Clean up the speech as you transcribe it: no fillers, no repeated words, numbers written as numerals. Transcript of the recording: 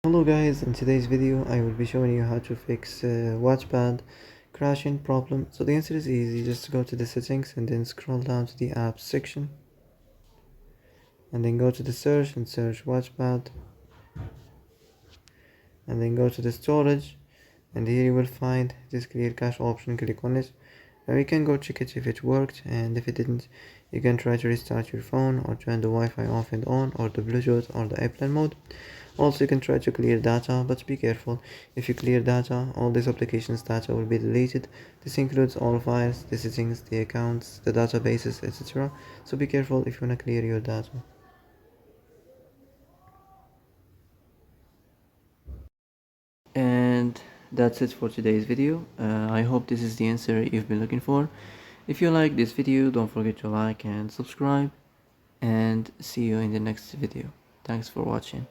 Hello guys, in today's video I will be showing you how to fix Wattpad crashing problem. So the answer is easy, just go to the settings and then scroll down to the apps section and then go to the search and search Wattpad and then go to the storage, and here you will find this clear cache option. Click on it. Now you can go check it if it worked, and if it didn't you can try to restart your phone or turn the Wi-Fi off and on, or the Bluetooth or the airplane mode. Also you can try to clear data, but be careful. If you clear data, all these applications data will be deleted. This includes all files, the settings, the accounts, the databases, etc. So be careful if you want to clear your data. And that's it for today's video. I hope this is the answer you've been looking for. If you like this video, don't forget to like and subscribe, and see you in the next video. Thanks for watching.